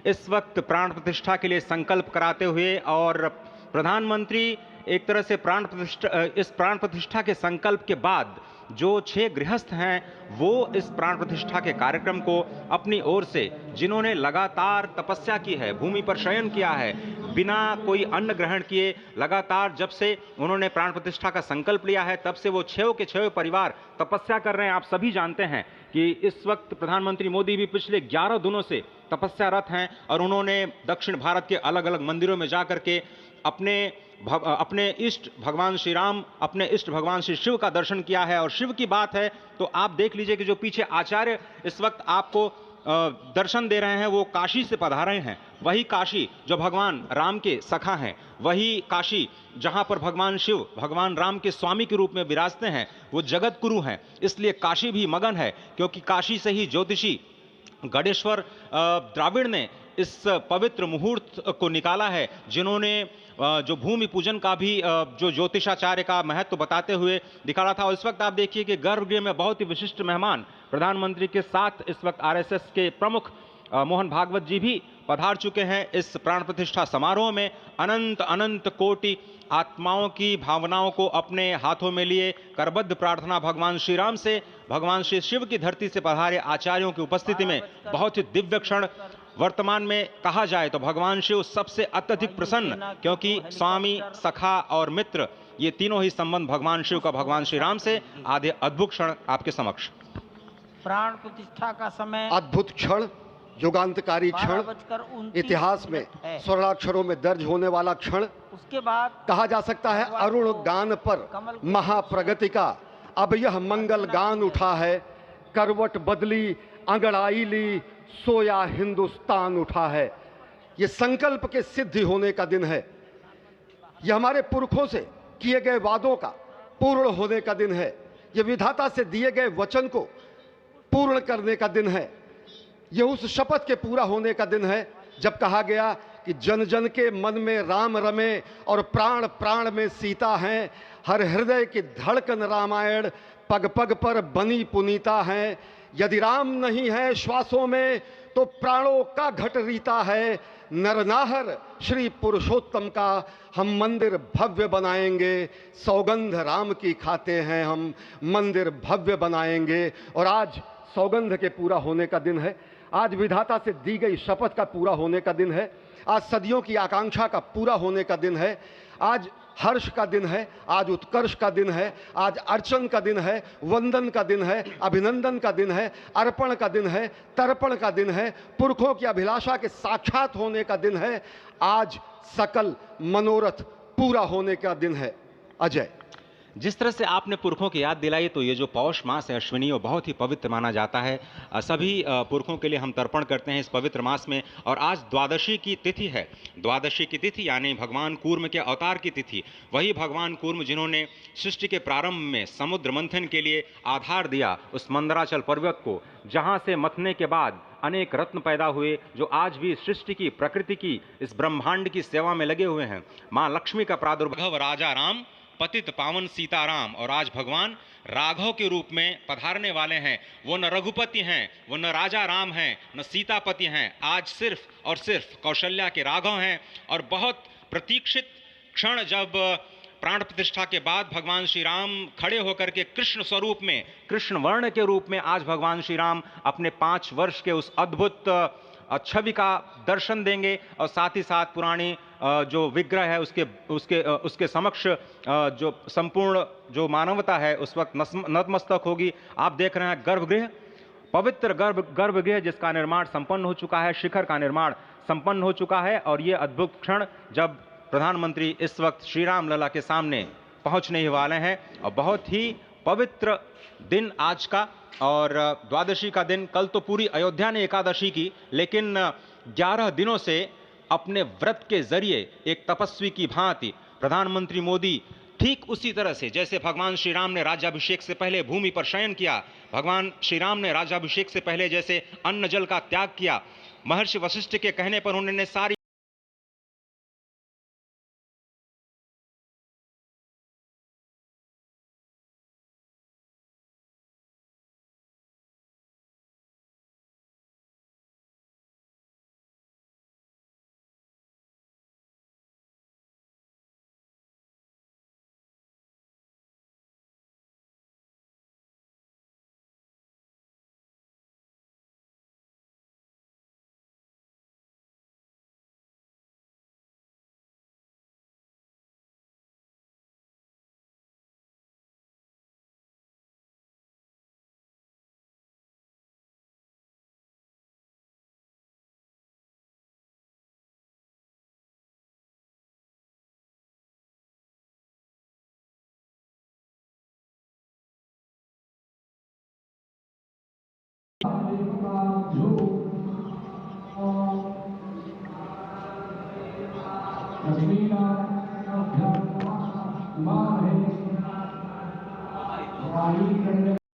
इस वक्त प्राण प्रतिष्ठा के लिए संकल्प कराते हुए और प्रधानमंत्री एक तरह से इस प्राण प्रतिष्ठा के संकल्प के बाद जो 6 गृहस्थ हैं वो इस प्राण प्रतिष्ठा के कार्यक्रम को अपनी ओर से, जिन्होंने लगातार तपस्या की है, भूमि पर शयन किया है, बिना कोई अन्न ग्रहण किए लगातार जब से उन्होंने प्राण प्रतिष्ठा का संकल्प लिया है तब से वो 6 के 6 परिवार तपस्या कर रहे हैं। आप सभी जानते हैं कि इस वक्त प्रधानमंत्री मोदी भी पिछले 11 दिनों से तपस्यारत हैं और उन्होंने दक्षिण भारत के अलग अलग मंदिरों में जाकर के अपने इष्ट भगवान श्री राम, अपने इष्ट भगवान श्री शिव का दर्शन किया है। और शिव की बात है तो आप देख लीजिए कि जो पीछे आचार्य इस वक्त आपको दर्शन दे रहे हैं वो काशी से पधारे हैं। वही काशी जो भगवान राम के सखा हैं, वही काशी जहां पर भगवान शिव भगवान राम के स्वामी के रूप में विराजते हैं, वो जगत गुरु हैं। इसलिए काशी भी मगन है, क्योंकि काशी से ही ज्योतिषी गणेश्वर द्राविड़ ने इस पवित्र मुहूर्त को निकाला है, जिन्होंने जो भूमि पूजन का भी जो ज्योतिषाचार्य का महत्व बताते हुए दिखाया था। और इस वक्त आप देखिए कि गर्भगृह में बहुत ही विशिष्ट मेहमान प्रधानमंत्री के साथ इस वक्त आरएसएस के प्रमुख मोहन भागवत जी भी पधार चुके हैं। इस प्राण प्रतिष्ठा समारोह में अनंत अनंत कोटि आत्माओं की भावनाओं को अपने हाथों में लिए करबद्ध प्रार्थना भगवान श्री राम से, भगवान श्री शिव की धरती से पधारे आचार्यों की उपस्थिति में बहुत ही दिव्य क्षण। वर्तमान में कहा जाए तो भगवान शिव सबसे अत्यधिक प्रसन्न, क्योंकि स्वामी, सखा और मित्र ये तीनों ही संबंध भगवान शिव का भगवान श्री राम से। आधे अद्भुत क्षण आपके समक्ष। प्राण प्रतिष्ठा का समय अद्भुत क्षण, युगांतकारी क्षण, इतिहास में स्वर्णाक्षरों में दर्ज होने वाला क्षण। उसके बाद कहा जा सकता है अरुण गान पर महाप्रगति का अब यह मंगल गान उठा है। करवट बदली, अंगड़ाई ली, सोया हिंदुस्तान उठा है। यह संकल्प के सिद्धि होने का दिन है। यह हमारे पुरखों से किए गए वादों का पूर्ण होने का दिन है। यह विधाता से दिए गए वचन को पूर्ण करने का दिन है। यह उस शपथ के पूरा होने का दिन है जब कहा गया कि जन जन के मन में राम रमे और प्राण प्राण में सीता हैं। हर हृदय की धड़कन रामायण, पग पग पर बनी पुनीता है। यदि राम नहीं है श्वासों में तो प्राणों का घट रीता है। नरनाहर श्री पुरुषोत्तम का हम मंदिर भव्य बनाएंगे। सौगंध राम की खाते हैं हम, मंदिर भव्य बनाएंगे। और आज सौगंध के पूरा होने का दिन है। आज विधाता से दी गई शपथ का पूरा होने का दिन है। आज सदियों की आकांक्षा का पूरा होने का दिन है। आज हर्ष का दिन है, आज उत्कर्ष का दिन है, आज अर्चन का दिन है, वंदन का दिन है, अभिनंदन का दिन है, अर्पण का दिन है, तर्पण का दिन है, पुरखों की अभिलाषा के साक्षात होने का दिन है। आज सकल मनोरथ पूरा होने का दिन है। अजय, जिस तरह से आपने पुरखों की याद दिलाई, तो ये जो पौष मास है अश्विनी, वो बहुत ही पवित्र माना जाता है। सभी पुरखों के लिए हम तर्पण करते हैं इस पवित्र मास में। और आज द्वादशी की तिथि है। द्वादशी की तिथि यानी भगवान कूर्म के अवतार की तिथि। वही भगवान कूर्म जिन्होंने सृष्टि के प्रारंभ में समुद्र मंथन के लिए आधार दिया उस मंदराचल पर्वत को, जहाँ से मथने के बाद अनेक रत्न पैदा हुए, जो आज भी सृष्टि की, प्रकृति की, इस ब्रह्मांड की सेवा में लगे हुए हैं। माँ लक्ष्मी का प्रादुर्भाव, राजा राम पतित पावन सीताराम। और आज भगवान राघव के रूप में पधारने वाले हैं। वो न रघुपति हैं, वो न राजा राम हैं, न सीतापति हैं। आज सिर्फ और सिर्फ कौशल्या के राघव हैं। और बहुत प्रतीक्षित क्षण, जब प्राण प्रतिष्ठा के बाद भगवान श्री राम खड़े होकर के कृष्ण स्वरूप में, कृष्ण वर्ण के रूप में आज भगवान श्री राम अपने 5 वर्ष के उस अद्भुत छवि का दर्शन देंगे। और साथ ही साथ पुरानी जो विग्रह है उसके समक्ष जो संपूर्ण जो मानवता है उस वक्त नतमस्तक होगी। आप देख रहे हैं गर्भगृह, पवित्र गर्भगृह जिसका निर्माण संपन्न हो चुका है, शिखर का निर्माण संपन्न हो चुका है। और ये अद्भुत क्षण जब प्रधानमंत्री इस वक्त श्री राम लला के सामने पहुंचने ही वाले हैं। और बहुत ही पवित्र दिन आज का। और द्वादशी का दिन, कल तो पूरी अयोध्या ने एकादशी की, लेकिन 11 दिनों से अपने व्रत के जरिए एक तपस्वी की भांति प्रधानमंत्री मोदी ठीक उसी तरह से जैसे भगवान श्री राम ने राज्याभिषेक से पहले भूमि पर शयन किया, भगवान श्री राम ने राज्याभिषेक से पहले जैसे अन्न जल का त्याग किया, महर्षि वशिष्ठ के कहने पर उन्होंने सारी लक्ष्मीनारायण